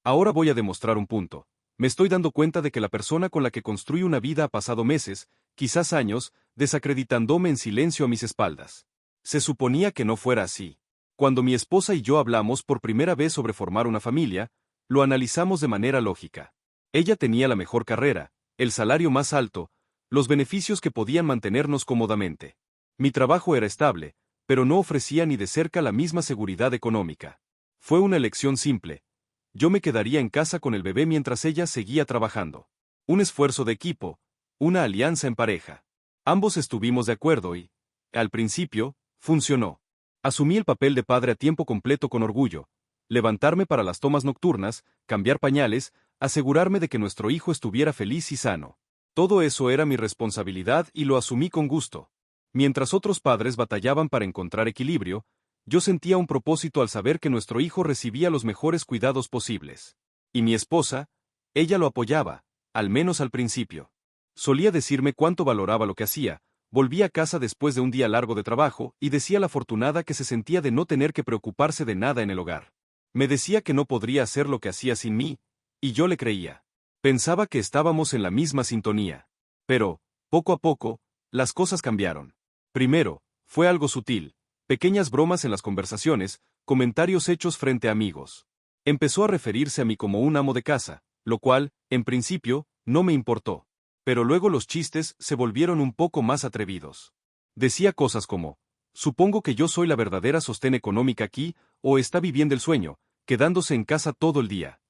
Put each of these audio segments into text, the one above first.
Ahora voy a demostrar un punto. Me estoy dando cuenta de que la persona con la que construí una vida ha pasado meses, quizás años, desacreditándome en silencio a mis espaldas. Se suponía que no fuera así. Cuando mi esposa y yo hablamos por primera vez sobre formar una familia, lo analizamos de manera lógica. Ella tenía la mejor carrera, el salario más alto, los beneficios que podían mantenernos cómodamente. Mi trabajo era estable, pero no ofrecía ni de cerca la misma seguridad económica. Fue una elección simple. Yo me quedaría en casa con el bebé mientras ella seguía trabajando. Un esfuerzo de equipo, una alianza en pareja. Ambos estuvimos de acuerdo y, al principio, funcionó. Asumí el papel de padre a tiempo completo con orgullo. Levantarme para las tomas nocturnas, cambiar pañales, asegurarme de que nuestro hijo estuviera feliz y sano. Todo eso era mi responsabilidad y lo asumí con gusto. Mientras otros padres batallaban para encontrar equilibrio, yo sentía un propósito al saber que nuestro hijo recibía los mejores cuidados posibles. Y mi esposa, ella lo apoyaba, al menos al principio. Solía decirme cuánto valoraba lo que hacía, volvía a casa después de un día largo de trabajo y decía la afortunada que se sentía de no tener que preocuparse de nada en el hogar. Me decía que no podría hacer lo que hacía sin mí, y yo le creía. Pensaba que estábamos en la misma sintonía. Pero, poco a poco, las cosas cambiaron. Primero, fue algo sutil, pequeñas bromas en las conversaciones, comentarios hechos frente a amigos. Empezó a referirse a mí como un amo de casa, lo cual, en principio, no me importó. Pero luego los chistes se volvieron un poco más atrevidos. Decía cosas como, supongo que yo soy la verdadera sostén económica aquí, o está viviendo el sueño, quedándose en casa todo el día.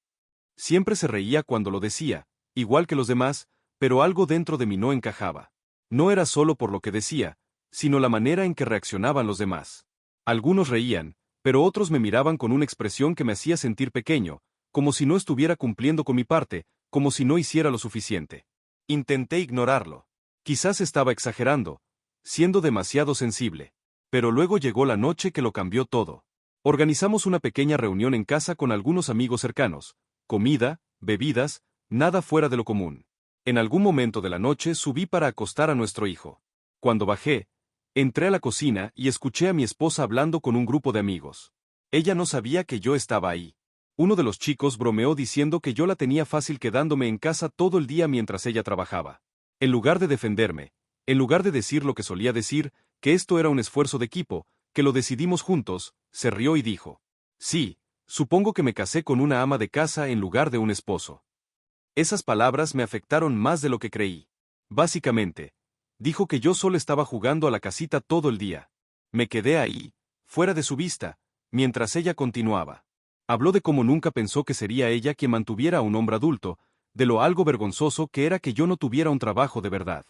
Siempre se reía cuando lo decía, igual que los demás, pero algo dentro de mí no encajaba. No era solo por lo que decía, sino la manera en que reaccionaban los demás. Algunos reían, pero otros me miraban con una expresión que me hacía sentir pequeño, como si no estuviera cumpliendo con mi parte, como si no hiciera lo suficiente. Intenté ignorarlo. Quizás estaba exagerando, siendo demasiado sensible. Pero luego llegó la noche que lo cambió todo. Organizamos una pequeña reunión en casa con algunos amigos cercanos. Comida, bebidas, nada fuera de lo común. En algún momento de la noche subí para acostar a nuestro hijo. Cuando bajé, entré a la cocina y escuché a mi esposa hablando con un grupo de amigos. Ella no sabía que yo estaba ahí. Uno de los chicos bromeó diciendo que yo la tenía fácil quedándome en casa todo el día mientras ella trabajaba. En lugar de defenderme, en lugar de decir lo que solía decir, que esto era un esfuerzo de equipo, que lo decidimos juntos, se rió y dijo: sí, supongo que me casé con una ama de casa en lugar de un esposo. Esas palabras me afectaron más de lo que creí. Básicamente, dijo que yo solo estaba jugando a la casita todo el día. Me quedé ahí, fuera de su vista, mientras ella continuaba. Habló de cómo nunca pensó que sería ella quien mantuviera a un hombre adulto, de lo algo vergonzoso que era que yo no tuviera un trabajo de verdad.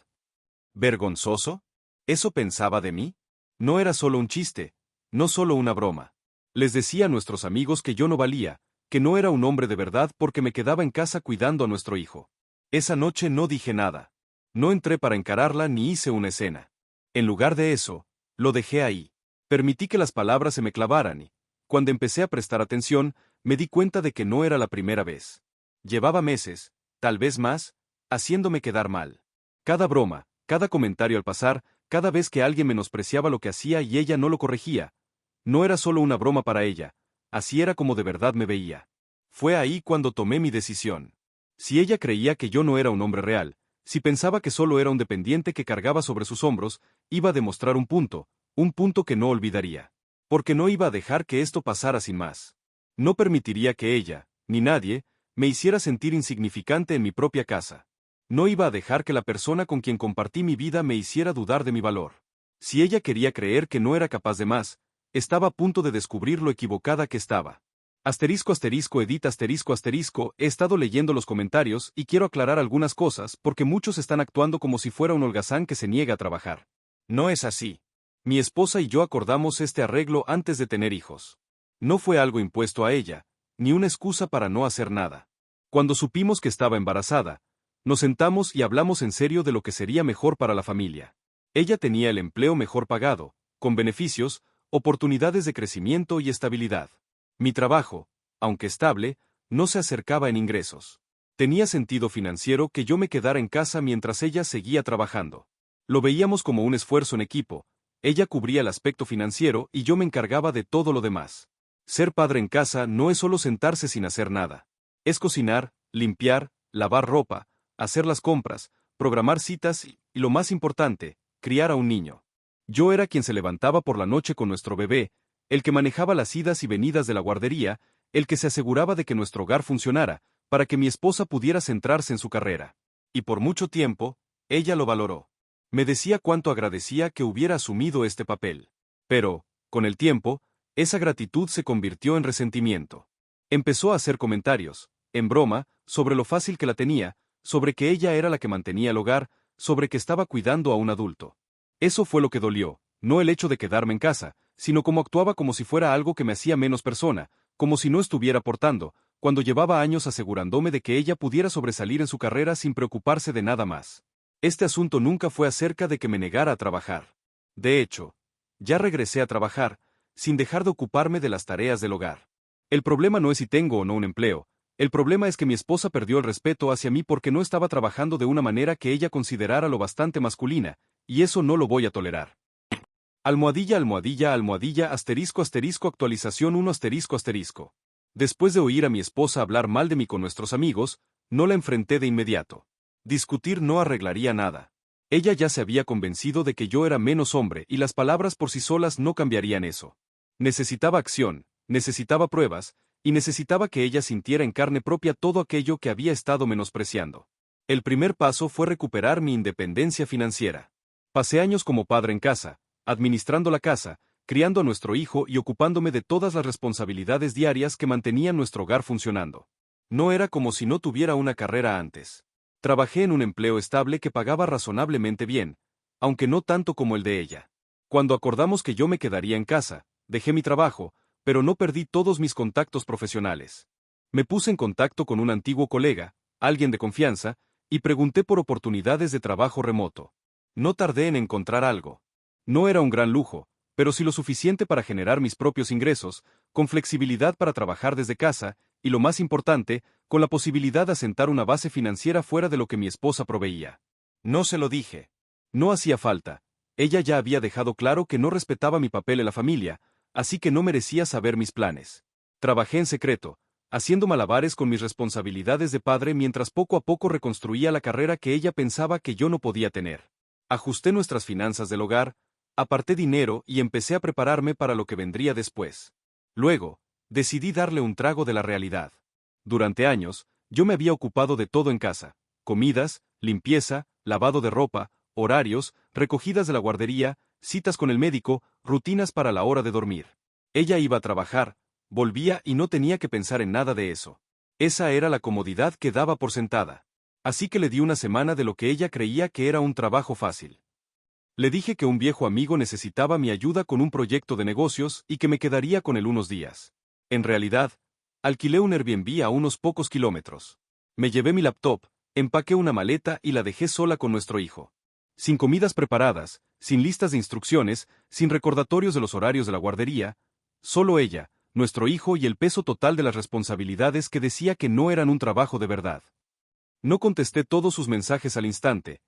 ¿Vergonzoso? ¿Eso pensaba de mí? No era solo un chiste, no solo una broma. Les decía a nuestros amigos que yo no valía, que no era un hombre de verdad porque me quedaba en casa cuidando a nuestro hijo. Esa noche no dije nada. No entré para encararla ni hice una escena. En lugar de eso, lo dejé ahí. Permití que las palabras se me clavaran y, cuando empecé a prestar atención, me di cuenta de que no era la primera vez. Llevaba meses, tal vez más, haciéndome quedar mal. Cada broma, cada comentario al pasar, cada vez que alguien menospreciaba lo que hacía y ella no lo corregía, no era solo una broma para ella, así era como de verdad me veía. Fue ahí cuando tomé mi decisión. Si ella creía que yo no era un hombre real, si pensaba que solo era un dependiente que cargaba sobre sus hombros, iba a demostrar un punto que no olvidaría. Porque no iba a dejar que esto pasara sin más. No permitiría que ella, ni nadie, me hiciera sentir insignificante en mi propia casa. No iba a dejar que la persona con quien compartí mi vida me hiciera dudar de mi valor. Si ella quería creer que no era capaz de más, estaba a punto de descubrir lo equivocada que estaba. Asterisco asterisco edit asterisco asterisco, he estado leyendo los comentarios y quiero aclarar algunas cosas porque muchos están actuando como si fuera un holgazán que se niega a trabajar. No es así. Mi esposa y yo acordamos este arreglo antes de tener hijos. No fue algo impuesto a ella, ni una excusa para no hacer nada. Cuando supimos que estaba embarazada, nos sentamos y hablamos en serio de lo que sería mejor para la familia. Ella tenía el empleo mejor pagado, con beneficios, oportunidades de crecimiento y estabilidad. Mi trabajo, aunque estable, no se acercaba en ingresos. Tenía sentido financiero que yo me quedara en casa mientras ella seguía trabajando. Lo veíamos como un esfuerzo en equipo. Ella cubría el aspecto financiero y yo me encargaba de todo lo demás. Ser padre en casa no es solo sentarse sin hacer nada. Es cocinar, limpiar, lavar ropa, hacer las compras, programar citas y lo más importante, criar a un niño. Yo era quien se levantaba por la noche con nuestro bebé, el que manejaba las idas y venidas de la guardería, el que se aseguraba de que nuestro hogar funcionara, para que mi esposa pudiera centrarse en su carrera. Y por mucho tiempo, ella lo valoró. Me decía cuánto agradecía que hubiera asumido este papel. Pero, con el tiempo, esa gratitud se convirtió en resentimiento. Empezó a hacer comentarios, en broma, sobre lo fácil que la tenía, sobre que ella era la que mantenía el hogar, sobre que estaba cuidando a un adulto. Eso fue lo que dolió, no el hecho de quedarme en casa, sino cómo actuaba como si fuera algo que me hacía menos persona, como si no estuviera aportando, cuando llevaba años asegurándome de que ella pudiera sobresalir en su carrera sin preocuparse de nada más. Este asunto nunca fue acerca de que me negara a trabajar. De hecho, ya regresé a trabajar, sin dejar de ocuparme de las tareas del hogar. El problema no es si tengo o no un empleo, el problema es que mi esposa perdió el respeto hacia mí porque no estaba trabajando de una manera que ella considerara lo bastante masculina, y eso no lo voy a tolerar. Almohadilla, almohadilla, almohadilla, asterisco, asterisco, actualización 1, asterisco, asterisco. Después de oír a mi esposa hablar mal de mí con nuestros amigos, no la enfrenté de inmediato. Discutir no arreglaría nada. Ella ya se había convencido de que yo era menos hombre y las palabras por sí solas no cambiarían eso. Necesitaba acción, necesitaba pruebas, y necesitaba que ella sintiera en carne propia todo aquello que había estado menospreciando. El primer paso fue recuperar mi independencia financiera. Pasé años como padre en casa, administrando la casa, criando a nuestro hijo y ocupándome de todas las responsabilidades diarias que mantenían nuestro hogar funcionando. No era como si no tuviera una carrera antes. Trabajé en un empleo estable que pagaba razonablemente bien, aunque no tanto como el de ella. Cuando acordamos que yo me quedaría en casa, dejé mi trabajo, pero no perdí todos mis contactos profesionales. Me puse en contacto con un antiguo colega, alguien de confianza, y pregunté por oportunidades de trabajo remoto. No tardé en encontrar algo. No era un gran lujo, pero sí lo suficiente para generar mis propios ingresos, con flexibilidad para trabajar desde casa, y lo más importante, con la posibilidad de asentar una base financiera fuera de lo que mi esposa proveía. No se lo dije. No hacía falta. Ella ya había dejado claro que no respetaba mi papel en la familia, así que no merecía saber mis planes. Trabajé en secreto, haciendo malabares con mis responsabilidades de padre mientras poco a poco reconstruía la carrera que ella pensaba que yo no podía tener. Ajusté nuestras finanzas del hogar, aparté dinero y empecé a prepararme para lo que vendría después. Luego, decidí darle un trago de la realidad. Durante años, yo me había ocupado de todo en casa: comidas, limpieza, lavado de ropa, horarios, recogidas de la guardería, citas con el médico, rutinas para la hora de dormir. Ella iba a trabajar, volvía y no tenía que pensar en nada de eso. Esa era la comodidad que daba por sentada. Así que le di una semana de lo que ella creía que era un trabajo fácil. Le dije que un viejo amigo necesitaba mi ayuda con un proyecto de negocios y que me quedaría con él unos días. En realidad, alquilé un Airbnb a unos pocos kilómetros. Me llevé mi laptop, empaqué una maleta y la dejé sola con nuestro hijo. Sin comidas preparadas, sin listas de instrucciones, sin recordatorios de los horarios de la guardería, solo ella, nuestro hijo y el peso total de las responsabilidades que decía que no eran un trabajo de verdad. No contesté todos sus mensajes al instante.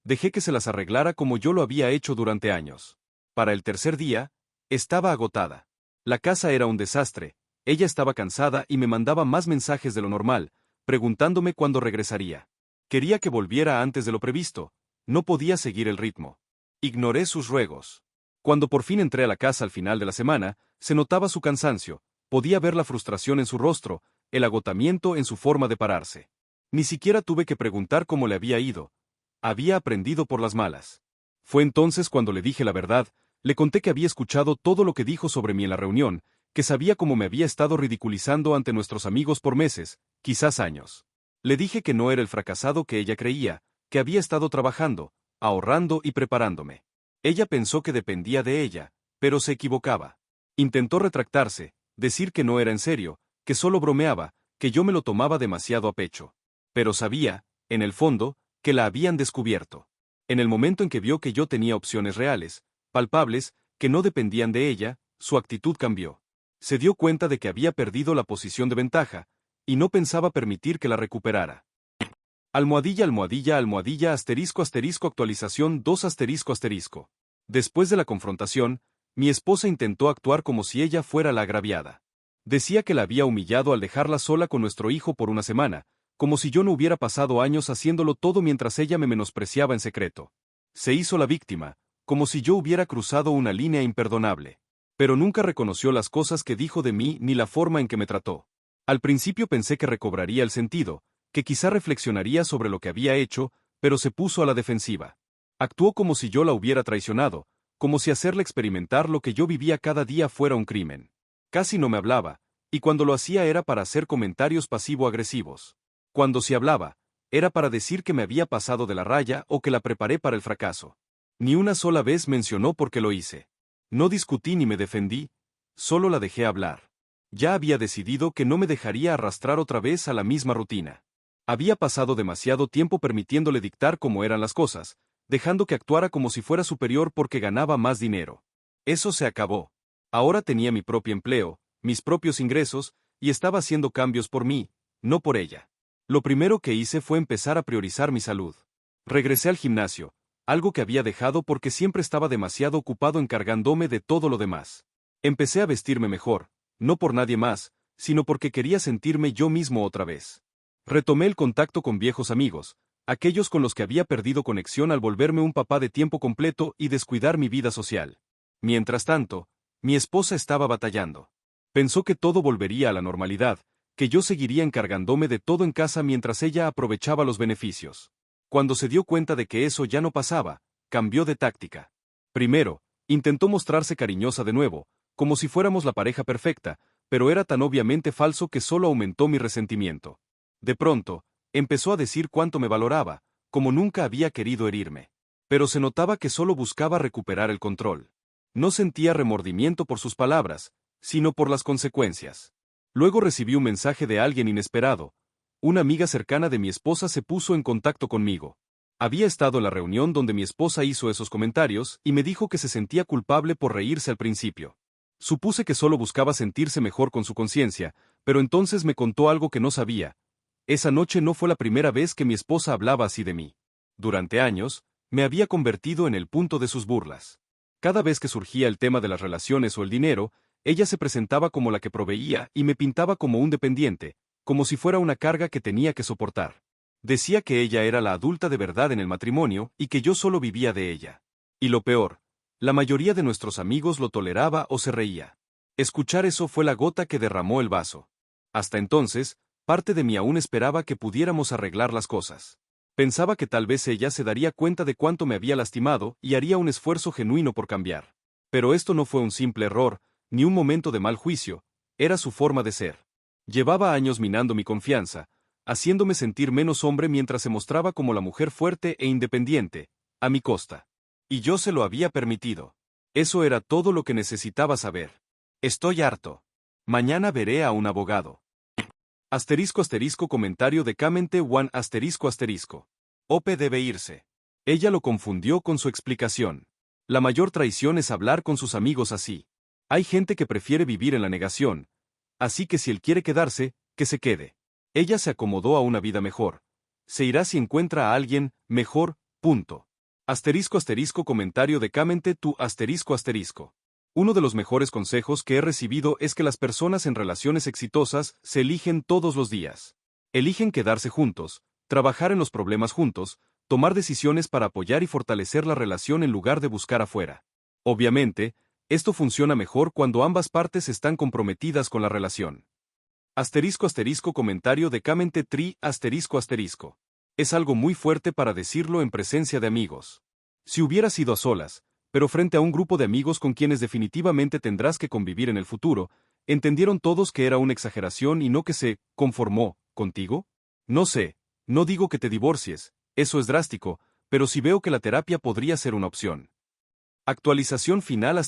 Dejé que se las arreglara como yo lo había hecho durante años. Para el tercer día, estaba agotada. La casa era un desastre, ella estaba cansada y me mandaba más mensajes de lo normal, preguntándome cuándo regresaría. Quería que volviera antes de lo previsto, no podía seguir el ritmo. Ignoré sus ruegos. Cuando por fin entré a la casa al final de la semana, se notaba su cansancio, podía ver la frustración en su rostro, el agotamiento en su forma de pararse. Ni siquiera tuve que preguntar cómo le había ido. Había aprendido por las malas. Fue entonces cuando le dije la verdad, le conté que había escuchado todo lo que dijo sobre mí en la reunión, que sabía cómo me había estado ridiculizando ante nuestros amigos por meses, quizás años. Le dije que no era el fracasado que ella creía, que había estado trabajando, ahorrando y preparándome. Ella pensó que dependía de ella, pero se equivocaba. Intentó retractarse, decir que no era en serio, que solo bromeaba, que yo me lo tomaba demasiado a pecho. Pero sabía, en el fondo, que la habían descubierto. En el momento en que vio que yo tenía opciones reales, palpables, que no dependían de ella, su actitud cambió. Se dio cuenta de que había perdido la posición de ventaja, y no pensaba permitir que la recuperara. Almohadilla, almohadilla, almohadilla, asterisco, asterisco, actualización 2, asterisco, asterisco. Después de la confrontación, mi esposa intentó actuar como si ella fuera la agraviada. Decía que la había humillado al dejarla sola con nuestro hijo por una semana, como si yo no hubiera pasado años haciéndolo todo mientras ella me menospreciaba en secreto. Se hizo la víctima, como si yo hubiera cruzado una línea imperdonable. Pero nunca reconoció las cosas que dijo de mí ni la forma en que me trató. Al principio pensé que recobraría el sentido, que quizá reflexionaría sobre lo que había hecho, pero se puso a la defensiva. Actuó como si yo la hubiera traicionado, como si hacerle experimentar lo que yo vivía cada día fuera un crimen. Casi no me hablaba, y cuando lo hacía era para hacer comentarios pasivo-agresivos. Cuando sí hablaba, era para decir que me había pasado de la raya o que la preparé para el fracaso. Ni una sola vez mencionó por qué lo hice. No discutí ni me defendí, solo la dejé hablar. Ya había decidido que no me dejaría arrastrar otra vez a la misma rutina. Había pasado demasiado tiempo permitiéndole dictar cómo eran las cosas, dejando que actuara como si fuera superior porque ganaba más dinero. Eso se acabó. Ahora tenía mi propio empleo, mis propios ingresos, y estaba haciendo cambios por mí, no por ella. Lo primero que hice fue empezar a priorizar mi salud. Regresé al gimnasio, algo que había dejado porque siempre estaba demasiado ocupado encargándome de todo lo demás. Empecé a vestirme mejor, no por nadie más, sino porque quería sentirme yo mismo otra vez. Retomé el contacto con viejos amigos, aquellos con los que había perdido conexión al volverme un papá de tiempo completo y descuidar mi vida social. Mientras tanto, mi esposa estaba batallando. Pensó que todo volvería a la normalidad, que yo seguiría encargándome de todo en casa mientras ella aprovechaba los beneficios. Cuando se dio cuenta de que eso ya no pasaba, cambió de táctica. Primero, intentó mostrarse cariñosa de nuevo, como si fuéramos la pareja perfecta, pero era tan obviamente falso que solo aumentó mi resentimiento. De pronto, empezó a decir cuánto me valoraba, como nunca había querido herirme. Pero se notaba que solo buscaba recuperar el control. No sentía remordimiento por sus palabras, sino por las consecuencias. Luego recibí un mensaje de alguien inesperado. Una amiga cercana de mi esposa se puso en contacto conmigo. Había estado en la reunión donde mi esposa hizo esos comentarios y me dijo que se sentía culpable por reírse al principio. Supuse que solo buscaba sentirse mejor con su conciencia, pero entonces me contó algo que no sabía. Esa noche no fue la primera vez que mi esposa hablaba así de mí. Durante años, me había convertido en el punto de sus burlas. Cada vez que surgía el tema de las relaciones o el dinero, ella se presentaba como la que proveía y me pintaba como un dependiente, como si fuera una carga que tenía que soportar. Decía que ella era la adulta de verdad en el matrimonio y que yo solo vivía de ella. Y lo peor, la mayoría de nuestros amigos lo toleraba o se reía. Escuchar eso fue la gota que derramó el vaso. Hasta entonces, parte de mí aún esperaba que pudiéramos arreglar las cosas. Pensaba que tal vez ella se daría cuenta de cuánto me había lastimado y haría un esfuerzo genuino por cambiar. Pero esto no fue un simple error, ni un momento de mal juicio, era su forma de ser. Llevaba años minando mi confianza, haciéndome sentir menos hombre mientras se mostraba como la mujer fuerte e independiente, a mi costa. Y yo se lo había permitido. Eso era todo lo que necesitaba saber. Estoy harto. Mañana veré a un abogado. Comentario de Camente One Ope debe irse. Ella lo confundió con su explicación. La mayor traición es hablar con sus amigos así. Hay gente que prefiere vivir en la negación, así que si él quiere quedarse, que se quede. Ella se acomodó a una vida mejor. Se irá si encuentra a alguien mejor, punto. Comentario de Camente tu Uno de los mejores consejos que he recibido es que las personas en relaciones exitosas se eligen todos los días. Eligen quedarse juntos, trabajar en los problemas juntos, tomar decisiones para apoyar y fortalecer la relación en lugar de buscar afuera. Obviamente, esto funciona mejor cuando ambas partes están comprometidas con la relación. Comentario de Camente Tri Es algo muy fuerte para decirlo en presencia de amigos. Si hubieras ido a solas, pero frente a un grupo de amigos con quienes definitivamente tendrás que convivir en el futuro, ¿entendieron todos que era una exageración y no que se conformó contigo? No sé, no digo que te divorcies, eso es drástico, pero sí veo que la terapia podría ser una opción. Actualización final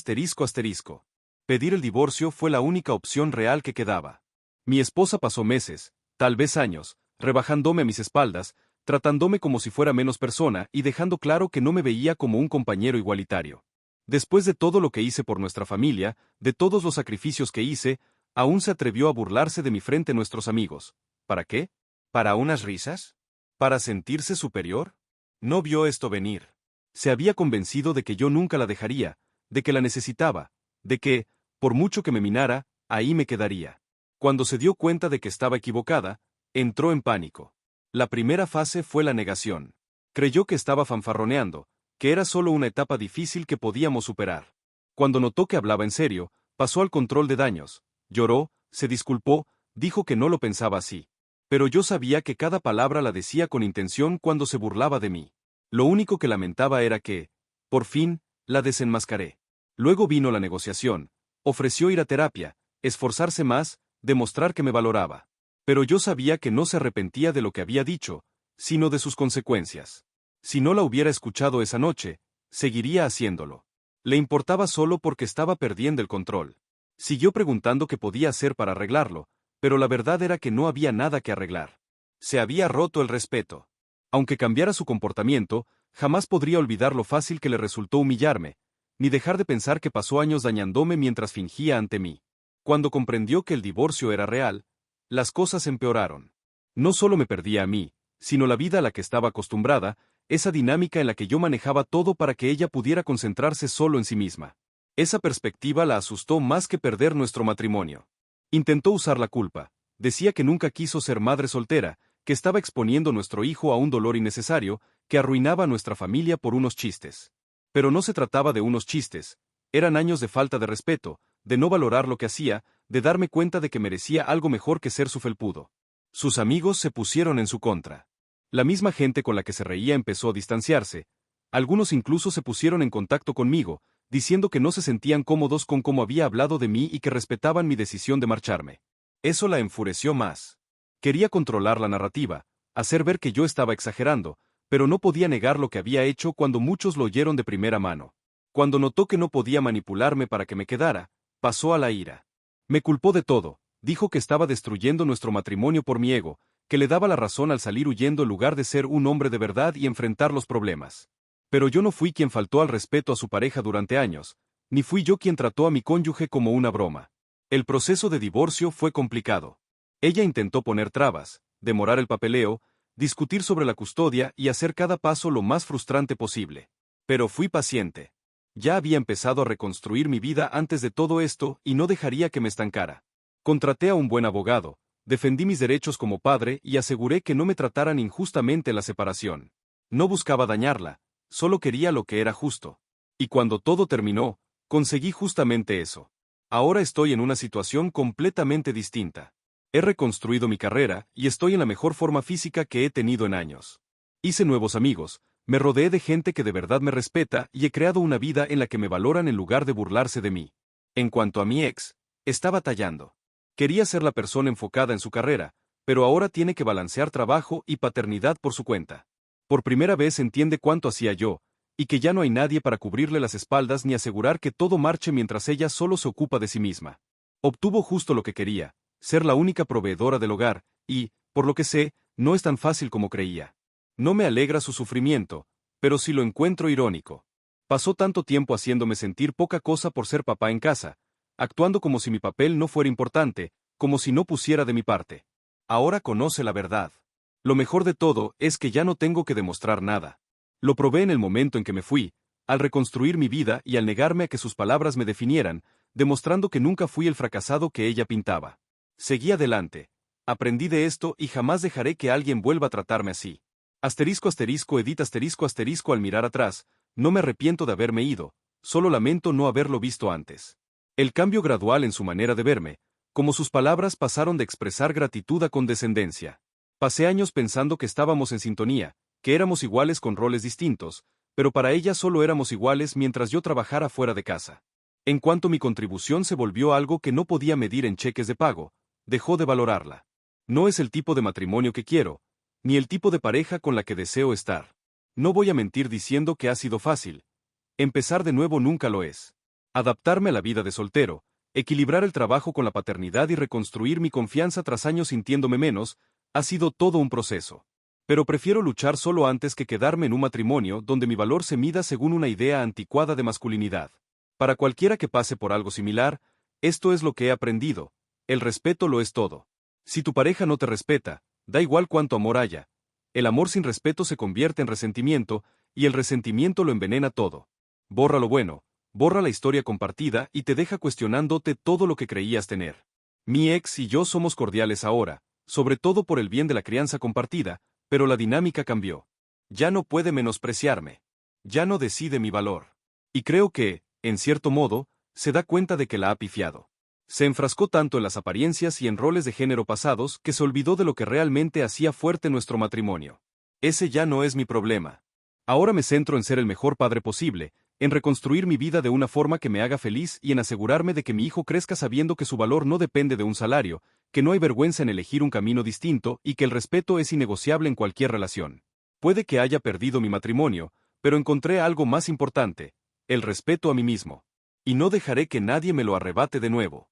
Pedir el divorcio fue la única opción real que quedaba. Mi esposa pasó meses, tal vez años, rebajándome a mis espaldas, tratándome como si fuera menos persona y dejando claro que no me veía como un compañero igualitario. Después de todo lo que hice por nuestra familia, de todos los sacrificios que hice, aún se atrevió a burlarse de mi frente nuestros amigos. ¿Para qué? ¿Para unas risas? ¿Para sentirse superior? No vio esto venir. Se había convencido de que yo nunca la dejaría, de que la necesitaba, de que, por mucho que me minara, ahí me quedaría. Cuando se dio cuenta de que estaba equivocada, entró en pánico. La primera fase fue la negación. Creyó que estaba fanfarroneando, que era solo una etapa difícil que podíamos superar. Cuando notó que hablaba en serio, pasó al control de daños, lloró, se disculpó, dijo que no lo pensaba así. Pero yo sabía que cada palabra la decía con intención cuando se burlaba de mí. Lo único que lamentaba era que, por fin, la desenmascaré. Luego vino la negociación, ofreció ir a terapia, esforzarse más, demostrar que me valoraba. Pero yo sabía que no se arrepentía de lo que había dicho, sino de sus consecuencias. Si no la hubiera escuchado esa noche, seguiría haciéndolo. Le importaba solo porque estaba perdiendo el control. Siguió preguntando qué podía hacer para arreglarlo, pero la verdad era que no había nada que arreglar. Se había roto el respeto. Aunque cambiara su comportamiento, jamás podría olvidar lo fácil que le resultó humillarme, ni dejar de pensar que pasó años dañándome mientras fingía ante mí. Cuando comprendió que el divorcio era real, las cosas empeoraron. No solo me perdía a mí, sino la vida a la que estaba acostumbrada, esa dinámica en la que yo manejaba todo para que ella pudiera concentrarse solo en sí misma. Esa perspectiva la asustó más que perder nuestro matrimonio. Intentó usar la culpa. Decía que nunca quiso ser madre soltera, que estaba exponiendo nuestro hijo a un dolor innecesario, que arruinaba a nuestra familia por unos chistes. Pero no se trataba de unos chistes, eran años de falta de respeto, de no valorar lo que hacía, de darme cuenta de que merecía algo mejor que ser su felpudo. Sus amigos se pusieron en su contra. La misma gente con la que se reía empezó a distanciarse, algunos incluso se pusieron en contacto conmigo, diciendo que no se sentían cómodos con cómo había hablado de mí y que respetaban mi decisión de marcharme. Eso la enfureció más. Quería controlar la narrativa, hacer ver que yo estaba exagerando, pero no podía negar lo que había hecho cuando muchos lo oyeron de primera mano. Cuando notó que no podía manipularme para que me quedara, pasó a la ira. Me culpó de todo, dijo que estaba destruyendo nuestro matrimonio por mi ego, que le daba la razón al salir huyendo en lugar de ser un hombre de verdad y enfrentar los problemas. Pero yo no fui quien faltó al respeto a su pareja durante años, ni fui yo quien trató a mi cónyuge como una broma. El proceso de divorcio fue complicado. Ella intentó poner trabas, demorar el papeleo, discutir sobre la custodia y hacer cada paso lo más frustrante posible. Pero fui paciente. Ya había empezado a reconstruir mi vida antes de todo esto y no dejaría que me estancara. Contraté a un buen abogado, defendí mis derechos como padre y aseguré que no me trataran injustamente la separación. No buscaba dañarla, solo quería lo que era justo. Y cuando todo terminó, conseguí justamente eso. Ahora estoy en una situación completamente distinta. He reconstruido mi carrera y estoy en la mejor forma física que he tenido en años. Hice nuevos amigos, me rodeé de gente que de verdad me respeta y he creado una vida en la que me valoran en lugar de burlarse de mí. En cuanto a mi ex, está batallando. Quería ser la persona enfocada en su carrera, pero ahora tiene que balancear trabajo y paternidad por su cuenta. Por primera vez entiende cuánto hacía yo, y que ya no hay nadie para cubrirle las espaldas ni asegurar que todo marche mientras ella solo se ocupa de sí misma. Obtuvo justo lo que quería, ser la única proveedora del hogar, y, por lo que sé, no es tan fácil como creía. No me alegra su sufrimiento, pero sí lo encuentro irónico. Pasó tanto tiempo haciéndome sentir poca cosa por ser papá en casa, actuando como si mi papel no fuera importante, como si no pusiera de mi parte. Ahora conoce la verdad. Lo mejor de todo es que ya no tengo que demostrar nada. Lo probé en el momento en que me fui, al reconstruir mi vida y al negarme a que sus palabras me definieran, demostrando que nunca fui el fracasado que ella pintaba. Seguí adelante. Aprendí de esto y jamás dejaré que alguien vuelva a tratarme así. Asterisco asterisco edit asterisco asterisco al mirar atrás, no me arrepiento de haberme ido, solo lamento no haberlo visto antes. El cambio gradual en su manera de verme, como sus palabras pasaron de expresar gratitud a condescendencia. Pasé años pensando que estábamos en sintonía, que éramos iguales con roles distintos, pero para ella solo éramos iguales mientras yo trabajara fuera de casa. En cuanto mi contribución se volvió algo que no podía medir en cheques de pago, dejó de valorarla. No es el tipo de matrimonio que quiero, ni el tipo de pareja con la que deseo estar. No voy a mentir diciendo que ha sido fácil. Empezar de nuevo nunca lo es. Adaptarme a la vida de soltero, equilibrar el trabajo con la paternidad y reconstruir mi confianza tras años sintiéndome menos, ha sido todo un proceso. Pero prefiero luchar solo antes que quedarme en un matrimonio donde mi valor se mida según una idea anticuada de masculinidad. Para cualquiera que pase por algo similar, esto es lo que he aprendido: el respeto lo es todo. Si tu pareja no te respeta, da igual cuánto amor haya. El amor sin respeto se convierte en resentimiento, y el resentimiento lo envenena todo. Borra lo bueno, borra la historia compartida y te deja cuestionándote todo lo que creías tener. Mi ex y yo somos cordiales ahora, sobre todo por el bien de la crianza compartida, pero la dinámica cambió. Ya no puede menospreciarme. Ya no decide mi valor. Y creo que, en cierto modo, se da cuenta de que la ha pifiado. Se enfrascó tanto en las apariencias y en roles de género pasados que se olvidó de lo que realmente hacía fuerte nuestro matrimonio. Ese ya no es mi problema. Ahora me centro en ser el mejor padre posible, en reconstruir mi vida de una forma que me haga feliz y en asegurarme de que mi hijo crezca sabiendo que su valor no depende de un salario, que no hay vergüenza en elegir un camino distinto y que el respeto es innegociable en cualquier relación. Puede que haya perdido mi matrimonio, pero encontré algo más importante, el respeto a mí mismo. Y no dejaré que nadie me lo arrebate de nuevo.